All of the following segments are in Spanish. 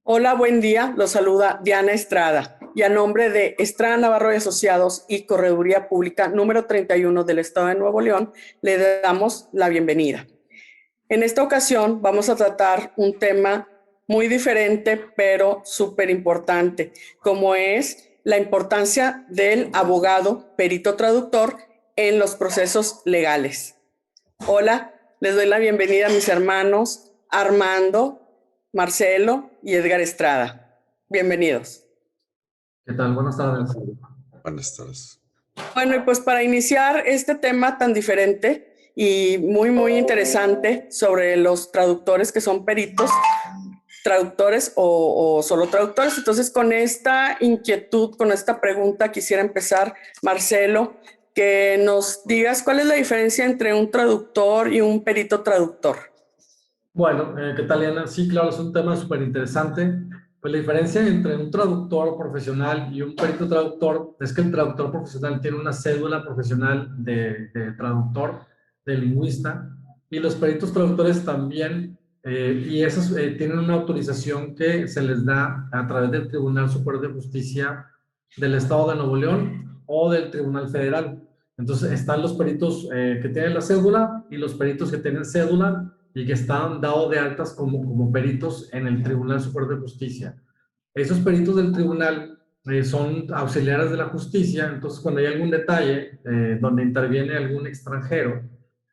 Hola, buen día. Los saluda Diana Estrada y a nombre de Estrada Navarro y Asociados y Correduría Pública número 31 del Estado de Nuevo León, le damos la bienvenida. En esta ocasión vamos a tratar un tema muy diferente, pero súper importante, como es la importancia del abogado perito traductor en los procesos legales. Hola, les doy la bienvenida a mis hermanos Armando, Marcelo y Edgar Estrada. Bienvenidos. ¿Qué tal? Buenas tardes. Buenas tardes. Bueno, y pues para iniciar este tema tan diferente y muy interesante sobre los traductores que son peritos, traductores o solo traductores. Entonces, con esta inquietud, con esta pregunta, quisiera empezar, Marcelo, que nos digas cuál es la diferencia entre un traductor y un perito traductor. Bueno, ¿qué tal, Diana? Sí, claro, es un tema súper interesante. Pues la diferencia entre un traductor profesional y un perito traductor es que el traductor profesional tiene una cédula profesional de traductor, de lingüista, y los peritos traductores también, y esos tienen una autorización que se les da a través del Tribunal Superior de Justicia del Estado de Nuevo León o del Tribunal Federal. Entonces están los peritos que tienen la cédula y los peritos que tienen cédula y que están dados de altas como peritos en el Tribunal Superior de Justicia. Esos peritos del tribunal son auxiliares de la justicia, entonces cuando hay algún detalle donde interviene algún extranjero,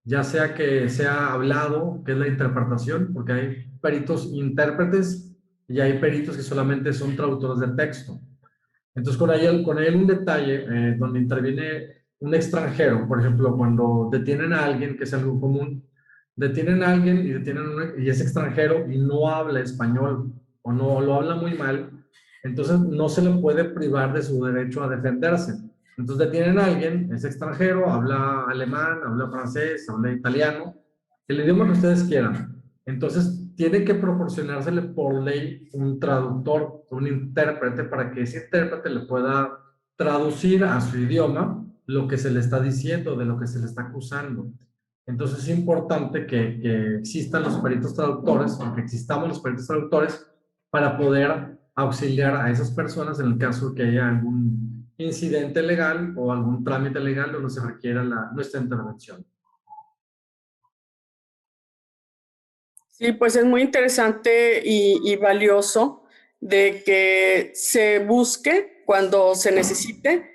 ya sea que sea hablado, que es la interpretación, porque hay peritos intérpretes y hay peritos que solamente son traductores de texto. Entonces, con hay un detalle donde interviene un extranjero, por ejemplo, cuando detienen a alguien, que es algo común, detienen a alguien y es extranjero y no habla español o no lo habla muy mal, entonces no se le puede privar de su derecho a defenderse. Entonces detienen a alguien, es extranjero, habla alemán, habla francés, habla italiano, el idioma que ustedes quieran. Entonces tiene que proporcionársele por ley un traductor, un intérprete, para que ese intérprete le pueda traducir a su idioma lo que se le está diciendo, de lo que se le está acusando. Entonces es importante que existan los peritos traductores, o que existamos los peritos traductores, para poder auxiliar a esas personas en el caso de que haya algún incidente legal o algún trámite legal donde se requiera nuestra intervención. Sí, pues es muy interesante y valioso de que se busque cuando se necesite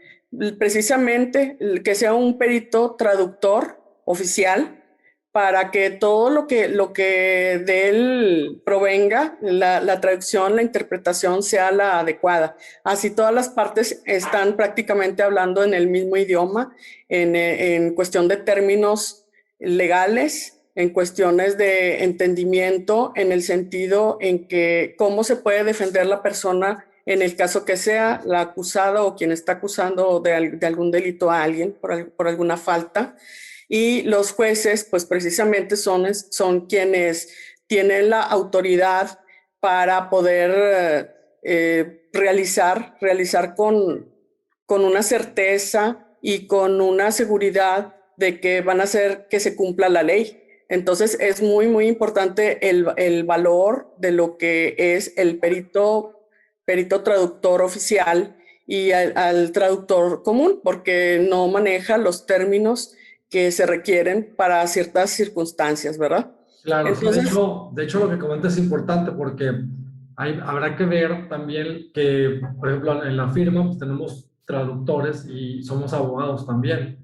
precisamente que sea un perito traductor oficial para que todo lo que de él provenga, la traducción, la interpretación sea la adecuada. Así todas las partes están prácticamente hablando en el mismo idioma, en cuestión de términos legales, en cuestiones de entendimiento, en el sentido en que cómo se puede defender la persona en el caso que sea la acusada o quien está acusando de algún delito a alguien por alguna falta. Y los jueces, pues precisamente son quienes tienen la autoridad para poder realizar con una certeza y con una seguridad de que van a hacer que se cumpla la ley. Entonces es muy importante el valor de lo que es el perito traductor oficial y al traductor común, porque no maneja los términos que se requieren para ciertas circunstancias, ¿verdad? Claro, sí, Entonces, de hecho lo que comentas es importante porque habrá que ver también que, por ejemplo, en la firma pues, tenemos traductores y somos abogados también.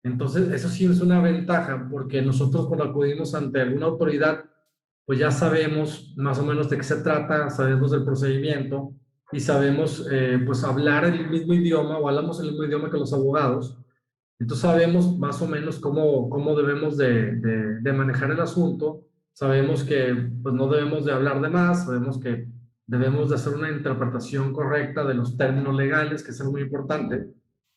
Entonces, eso sí es una ventaja porque nosotros cuando acudimos ante alguna autoridad, pues ya sabemos más o menos de qué se trata, sabemos del procedimiento y sabemos pues hablar el mismo idioma o hablamos el mismo idioma que los abogados. Entonces sabemos más o menos cómo debemos de manejar el asunto, sabemos que pues, no debemos de hablar de más, sabemos que debemos de hacer una interpretación correcta de los términos legales, que es algo muy importante.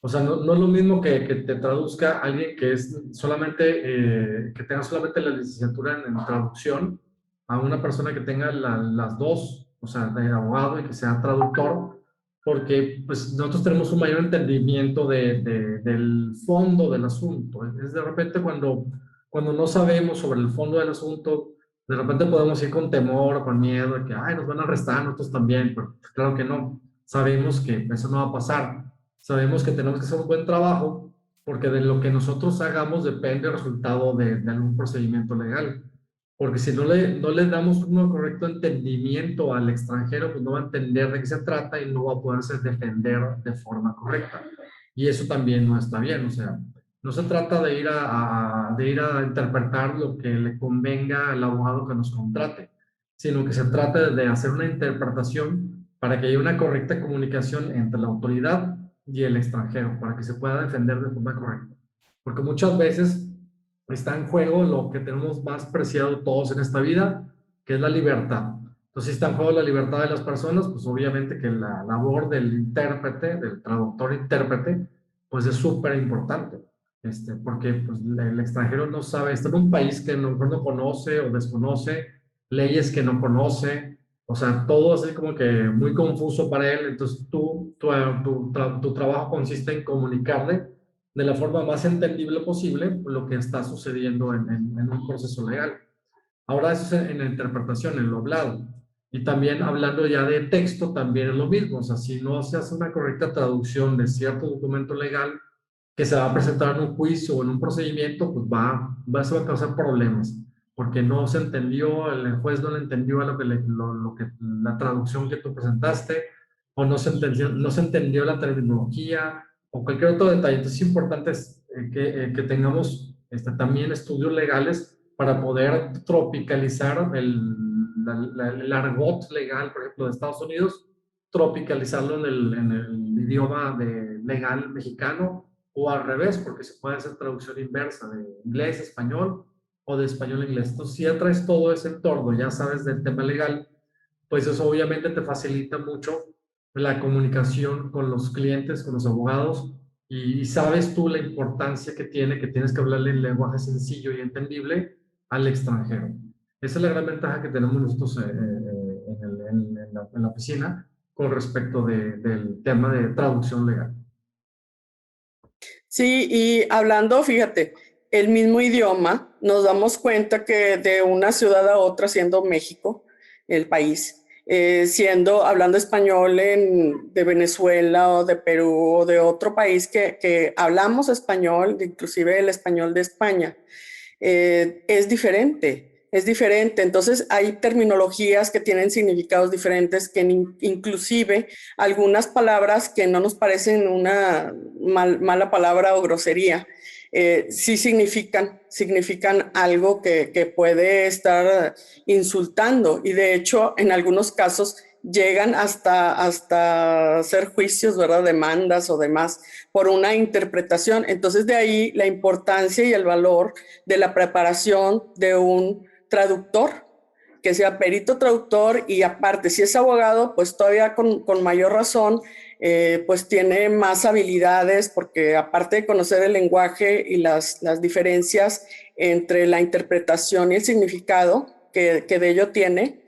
O sea, no es lo mismo que te traduzca alguien que es solamente, que tenga solamente la licenciatura en traducción, a una persona que tenga las dos, o sea, de abogado y que sea traductor, porque pues nosotros tenemos un mayor entendimiento del fondo del asunto. Es de repente cuando no sabemos sobre el fondo del asunto, De repente podemos ir con temor o con miedo de que, ay, nos van a arrestar, nosotros también, pero pues, claro que no. Sabemos que eso no va a pasar. Sabemos que tenemos que hacer un buen trabajo porque de lo que nosotros hagamos depende el resultado de algún procedimiento legal. Porque si no le damos un correcto entendimiento al extranjero, pues no va a entender de qué se trata y no va a poderse defender de forma correcta. Y eso también no está bien, o sea, no se trata de ir a interpretar lo que le convenga al abogado que nos contrate, sino que se trata de hacer una interpretación para que haya una correcta comunicación entre la autoridad y el extranjero, para que se pueda defender de forma correcta. Porque muchas veces está en juego lo que tenemos más preciado todos en esta vida, que es la libertad. Entonces, si está en juego la libertad de las personas, pues obviamente que la labor del intérprete, del traductor-intérprete, pues es súper importante, porque pues, el extranjero no sabe, está en un país que no conoce o desconoce, leyes que no conoce, o sea, todo así como que muy confuso para él. Entonces, tu trabajo consiste en comunicarle de la forma más entendible posible lo que está sucediendo en un proceso legal. Ahora eso es en la interpretación, en lo hablado. Y también hablando ya de texto, también es lo mismo. O sea, si no se hace una correcta traducción de cierto documento legal que se va a presentar en un juicio o en un procedimiento, pues se va a causar problemas, porque no se entendió, el juez no le entendió a la traducción que tú presentaste, o no se entendió la terminología, o cualquier otro detalle. Entonces es importante que tengamos también estudios legales para poder tropicalizar el argot legal, por ejemplo, de Estados Unidos, tropicalizarlo en el idioma legal mexicano, o al revés, porque se puede hacer traducción inversa de inglés a español o de español a inglés. Entonces, si ya traes todo ese entorno, ya sabes del tema legal, pues eso obviamente te facilita mucho la comunicación con los clientes, con los abogados, y sabes tú la importancia que tiene, que tienes que hablarle en lenguaje sencillo y entendible al extranjero. Esa es la gran ventaja que tenemos nosotros en la oficina con respecto del tema de traducción legal. Sí, y hablando, fíjate, el mismo idioma, nos damos cuenta que de una ciudad a otra, siendo México, el país, hablando español de Venezuela o de Perú o de otro país que hablamos español, inclusive el español de España, es diferente. Es diferente, entonces hay terminologías que tienen significados diferentes, que inclusive algunas palabras que no nos parecen una mala palabra o grosería, sí significan algo que puede estar insultando, y de hecho en algunos casos llegan hasta hacer juicios, ¿verdad? Demandas o demás por una interpretación. Entonces de ahí la importancia y el valor de la preparación de un traductor, que sea perito traductor, y aparte, si es abogado, pues todavía con mayor razón, pues tiene más habilidades, porque aparte de conocer el lenguaje y las diferencias entre la interpretación y el significado que de ello tiene,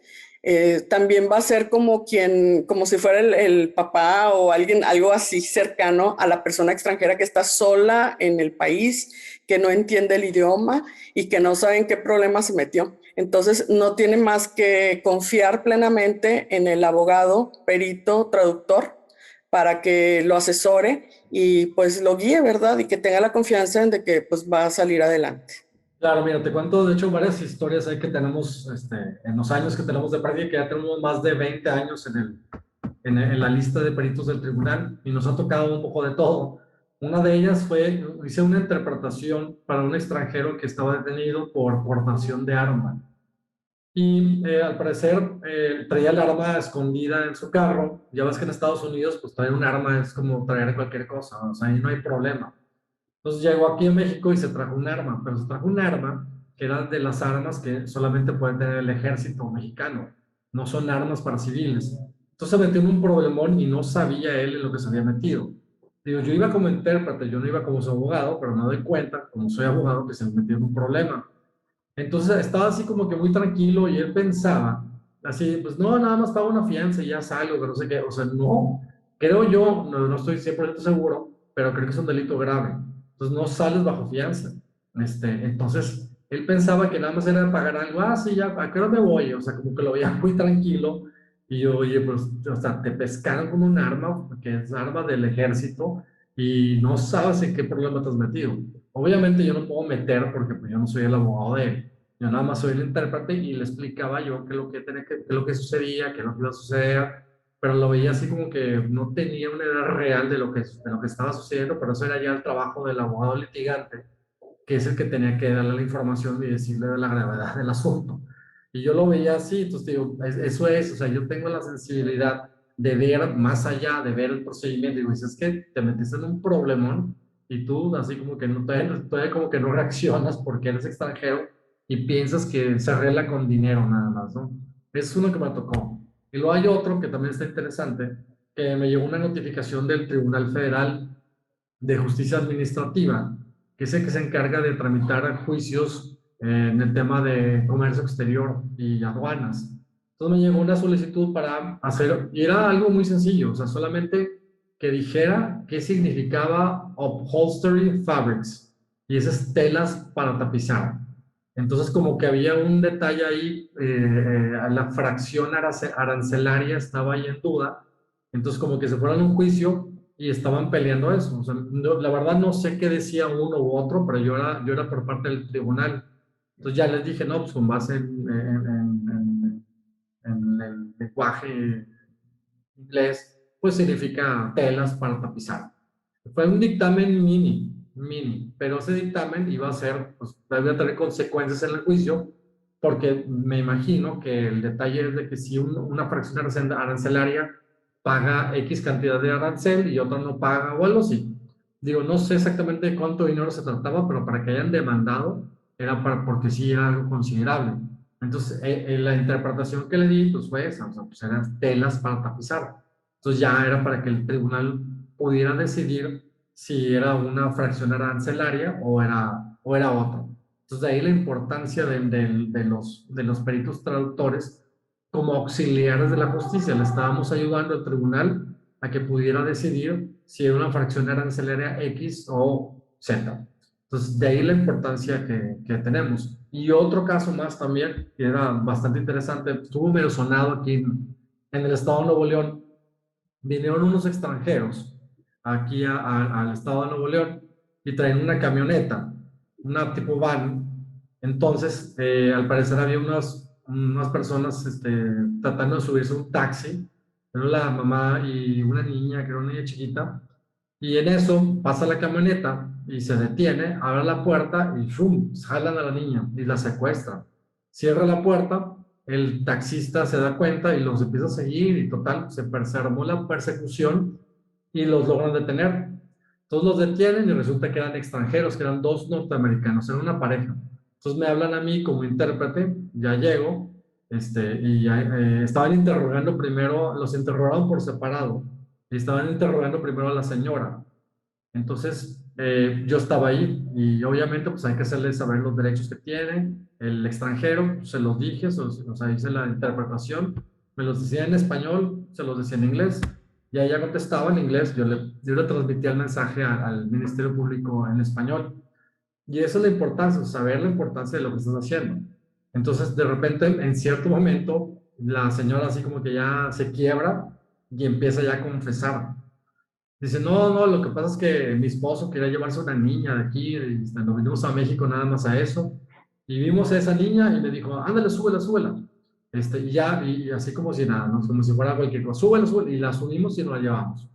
también va a ser como si fuera el papá o alguien, algo así cercano a la persona extranjera que está sola en el país, que no entiende el idioma y que no sabe en qué problema se metió. Entonces, no tiene más que confiar plenamente en el abogado, perito, traductor, para que lo asesore y pues lo guíe, ¿verdad? Y que tenga la confianza en de que pues va a salir adelante. Claro, mira, te cuento de hecho varias historias ahí que tenemos en los años que tenemos de práctica, que ya tenemos más de 20 años en la lista de peritos del tribunal, y nos ha tocado un poco de todo. Una de ellas hice una interpretación para un extranjero que estaba detenido por portación de arma. Y al parecer traía el arma escondida en su carro. Ya ves que en Estados Unidos pues traer un arma es como traer cualquier cosa, o sea, ahí no hay problema. Entonces llegó aquí a México y se trajo un arma, pero se trajo un arma que era de las armas que solamente puede tener el ejército mexicano, no son armas para civiles. Entonces se metió en un problemón y no sabía él en lo que se había metido. Digo, yo iba como intérprete, yo no iba como su abogado, pero me doy cuenta, como soy abogado, que se metió en un problema. Entonces estaba así como que muy tranquilo, y él pensaba, así, pues no, nada más pago una fianza y ya salgo, que no sé qué. O sea, no, creo yo, no estoy 100% seguro, pero creo que es un delito grave. Entonces no sales bajo fianza. Entonces, Él pensaba que nada más era pagar algo, ah, sí, ya, ¿a qué hora me voy? O sea, como que lo veía muy tranquilo. Y yo, oye, pues, o sea, te pescaron con un arma, que es arma del ejército, y no sabes en qué problema te has metido. Obviamente yo no puedo meter porque pues, yo no soy el abogado de él. Yo nada más soy el intérprete y le explicaba yo qué es lo que tenía qué es lo que sucedía, qué es lo que iba a suceder, pero lo veía así como que no tenía una idea real de lo que estaba sucediendo, pero eso era ya el trabajo del abogado litigante, que es el que tenía que darle la información y decirle de la gravedad del asunto. Y yo lo veía así, entonces digo, eso es, o sea, yo tengo la sensibilidad de ver más allá, de ver el procedimiento, y digo, es que te metiste en un problemón y tú así como que no, todavía como que no reaccionas porque eres extranjero y piensas que se arregla con dinero nada más, ¿no? Es uno que me tocó. Y luego hay otro que también está interesante, que me llegó una notificación del Tribunal Federal de Justicia Administrativa, que es el que se encarga de tramitar juicios en el tema de comercio exterior y aduanas. Entonces me llegó una solicitud para hacer, y era algo muy sencillo, o sea, solamente que dijera qué significaba upholstery fabrics, y esas telas para tapizar. Entonces como que había un detalle ahí, la fracción arancelaria estaba ahí en duda, entonces como que se fueron a un juicio y estaban peleando eso. O sea, la verdad no sé qué decía uno u otro, pero yo era por parte del tribunal. Entonces ya les dije, no, pues con base en el lenguaje inglés, pues significa telas para tapizar. Fue un dictamen mini, pero ese dictamen iba a ser, pues debía tener consecuencias en el juicio, porque me imagino que el detalle es de que si una fracción arancelaria paga X cantidad de arancel y otra no paga o algo así. Digo, no sé exactamente de cuánto dinero se trataba, pero para que hayan demandado era porque sí era algo considerable. Entonces, la interpretación que le di pues fue esa, o sea, pues eran telas para tapizar. Entonces ya era para que el tribunal pudiera decidir si era una fracción arancelaria o era otra. Entonces de ahí la importancia de los peritos traductores como auxiliares de la justicia. Le estábamos ayudando al tribunal a que pudiera decidir si era una fracción arancelaria X o Z. Entonces, de ahí la importancia que tenemos. Y otro caso más también, que era bastante interesante, estuvo medio sonado aquí en el estado de Nuevo León. Vinieron unos extranjeros aquí al estado de Nuevo León y traen una camioneta, una tipo van. Entonces, al parecer había unas personas tratando de subirse a un taxi, era la mamá y una niña, que era una niña chiquita, y en eso pasa la camioneta y se detiene, abre la puerta y ¡fum! Jalan a la niña y la secuestran. Cierra la puerta, el taxista se da cuenta y los empieza a seguir y total, se armó la persecución y los logran detener. Entonces los detienen y resulta que eran extranjeros, que eran dos norteamericanos, eran una pareja. Entonces me hablan a mí como intérprete, ya llego, y ya, estaban interrogando primero, los interrogaron por separado, y estaban interrogando primero a la señora. Entonces, yo estaba ahí y obviamente pues hay que hacerles saber los derechos que tiene el extranjero, pues, se los dije, o sea, hice la interpretación, me los decía en español, se los decía en inglés, y ella contestaba en inglés, yo le transmitía el mensaje al Ministerio Público en español. Y eso es la importancia, saber la importancia de lo que estás haciendo. Entonces, de repente, en cierto momento, la señora así como que ya se quiebra y empieza ya a confesar. Dice, no, no, lo que pasa es que mi esposo quería llevarse una niña de aquí, y nos vinimos a México nada más a eso, y vimos a esa niña y me dijo, ándale, súbela, súbela. Y ya, y así como si nada, ¿no? Como si fuera cualquier cosa, súbela, súbela, y la subimos y nos la llevamos.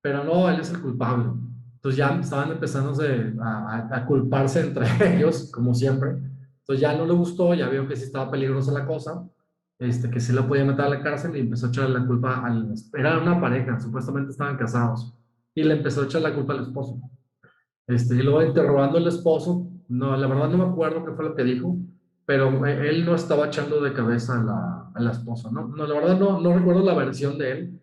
Pero no, él es el culpable. Entonces ya estaban empezando a culparse entre ellos, como siempre. Entonces ya no le gustó, ya vio que sí estaba peligrosa la cosa, que sí la podía meter a la cárcel y empezó a echarle la culpa al... Era una pareja, supuestamente estaban casados y le empezó a echar la culpa al esposo. Y luego interrogando al esposo, no, la verdad no me acuerdo qué fue lo que dijo, pero él no estaba echando de cabeza a la esposa, ¿no? No, la verdad no recuerdo la versión de él,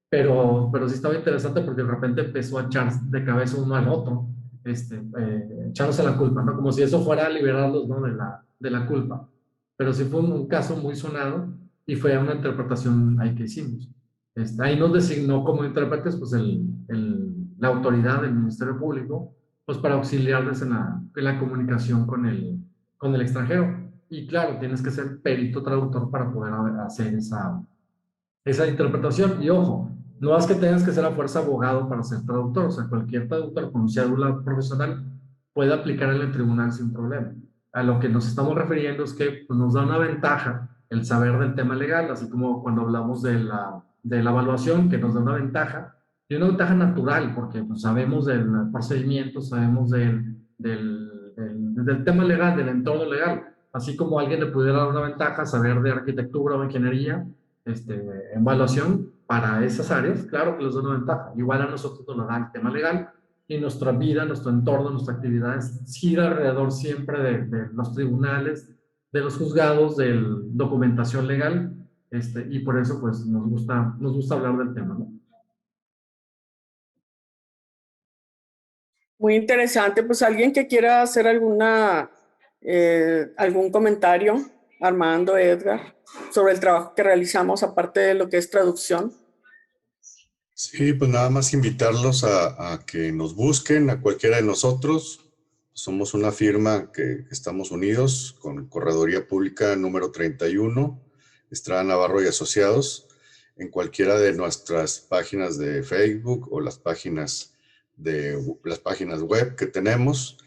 pero sí estaba interesante porque de repente empezó a echar de cabeza uno al otro, echándose la culpa, ¿no? Como si eso fuera a liberarlos, ¿no? De la culpa. Pero sí fue un caso muy sonado y fue una interpretación ahí que hicimos. Ahí nos designó como intérpretes, pues, la autoridad del Ministerio Público, pues, para auxiliarles en la comunicación con con el extranjero. Y claro, tienes que ser perito traductor para poder hacer esa interpretación. Y ojo, no es que tengas que ser a fuerza abogado para ser traductor, o sea, cualquier traductor con cédula profesional puede aplicar en el tribunal sin problema. A lo que nos estamos refiriendo es que pues, nos da una ventaja el saber del tema legal, así como cuando hablamos de la evaluación, que nos da una ventaja, y una ventaja natural, porque pues, sabemos del procedimiento, sabemos del tema legal, del entorno legal, así como a alguien le pudiera dar una ventaja saber de arquitectura o ingeniería, evaluación para esas áreas, claro que les da una ventaja. Igual a nosotros nos da el tema legal y nuestra vida, nuestro entorno, nuestras actividades gira alrededor siempre de los tribunales, de los juzgados, de la documentación legal, y por eso pues nos gusta hablar del tema, ¿no? Muy interesante. Pues alguien que quiera hacer algún comentario, Armando, Edgar, sobre el trabajo que realizamos, aparte de lo que es traducción. Sí, pues nada más invitarlos a que nos busquen, a cualquiera de nosotros. Somos una firma que estamos unidos con Correduría Pública número 31, Estrada Navarro y Asociados, en cualquiera de nuestras páginas de Facebook o las páginas web que tenemos,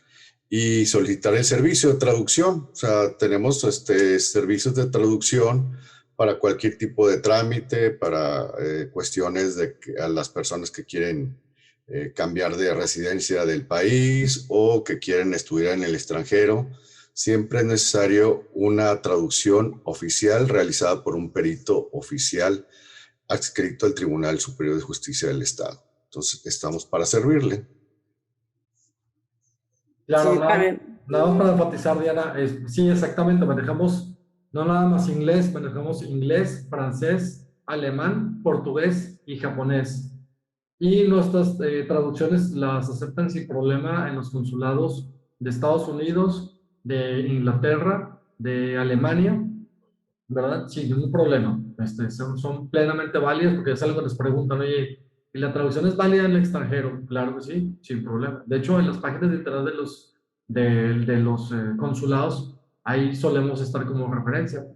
y solicitar el servicio de traducción. O sea, tenemos servicios de traducción para cualquier tipo de trámite, para cuestiones a las personas que quieren cambiar de residencia del país o que quieren estudiar en el extranjero. Siempre es necesario una traducción oficial realizada por un perito oficial adscrito al Tribunal Superior de Justicia del Estado. Entonces, estamos para servirle. Claro, Sí, también. nada más para enfatizar, Diana, sí, exactamente, manejamos no nada más inglés, manejamos inglés, francés, alemán, portugués y japonés. Y nuestras traducciones las aceptan sin problema en los consulados de Estados Unidos, de Inglaterra, de Alemania, ¿verdad? Sin ningún problema. Son plenamente válidas porque es algo que les preguntan, oye, ¿y la traducción es válida en el extranjero? Claro que sí, sin problema. De hecho, en las páginas de internet de los consulados, ahí solemos estar como referencia.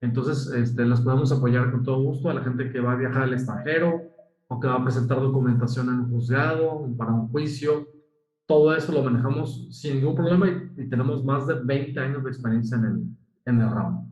Entonces, las podemos apoyar con todo gusto a la gente que va a viajar al extranjero o que va a presentar documentación en un juzgado, para un juicio. Todo eso lo manejamos sin ningún problema y tenemos más de 20 años de experiencia en el ramo.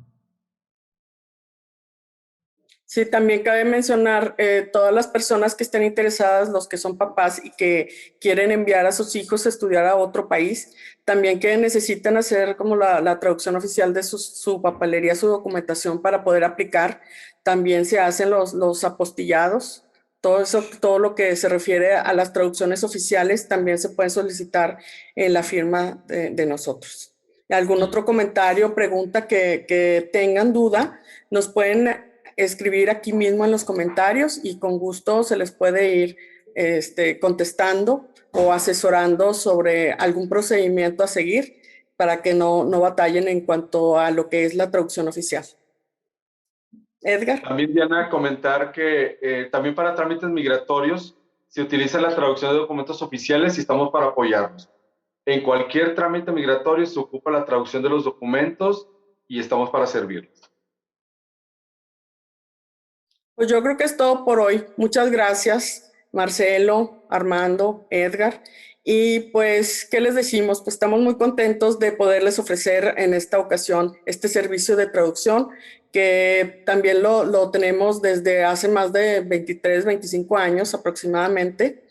Sí, también cabe mencionar todas las personas que estén interesadas, los que son papás y que quieren enviar a sus hijos a estudiar a otro país, también que necesitan hacer como la traducción oficial de su papelería, su documentación para poder aplicar. También se hacen los apostillados. Todo eso, todo lo que se refiere a las traducciones oficiales también se puede solicitar en la firma de nosotros. ¿Algún otro comentario, pregunta que tengan duda? Nos pueden escribir aquí mismo en los comentarios y con gusto se les puede ir contestando o asesorando sobre algún procedimiento a seguir para que no batallen en cuanto a lo que es la traducción oficial. Edgar. También, Diana, comentar que también para trámites migratorios se utiliza la traducción de documentos oficiales y estamos para apoyarlos. En cualquier trámite migratorio se ocupa la traducción de los documentos y estamos para servirles. Pues yo creo que es todo por hoy. Muchas gracias, Marcelo, Armando, Edgar. Y pues, ¿qué les decimos? Pues estamos muy contentos de poderles ofrecer en esta ocasión este servicio de traducción, que también lo tenemos desde hace más de 23, 25 años aproximadamente,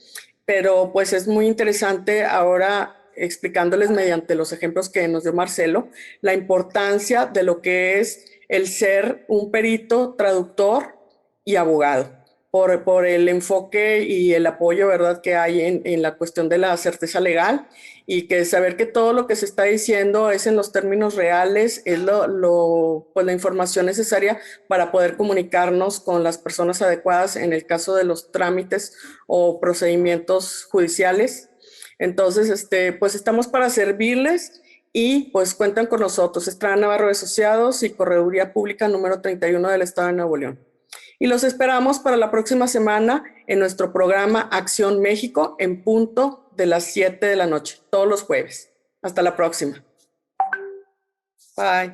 pero pues es muy interesante ahora explicándoles mediante los ejemplos que nos dio Marcelo, la importancia de lo que es el ser un perito traductor y abogado, por el enfoque y el apoyo, ¿verdad?, que hay en la cuestión de la certeza legal y que saber que todo lo que se está diciendo es en los términos reales, es pues la información necesaria para poder comunicarnos con las personas adecuadas en el caso de los trámites o procedimientos judiciales. Entonces, pues estamos para servirles y pues cuentan con nosotros, Estrada Navarro Asociados y Correduría Pública número 31 del Estado de Nuevo León. Y los esperamos para la próxima semana en nuestro programa Acción México en punto de las 7 de la noche, todos los jueves. Hasta la próxima. Bye.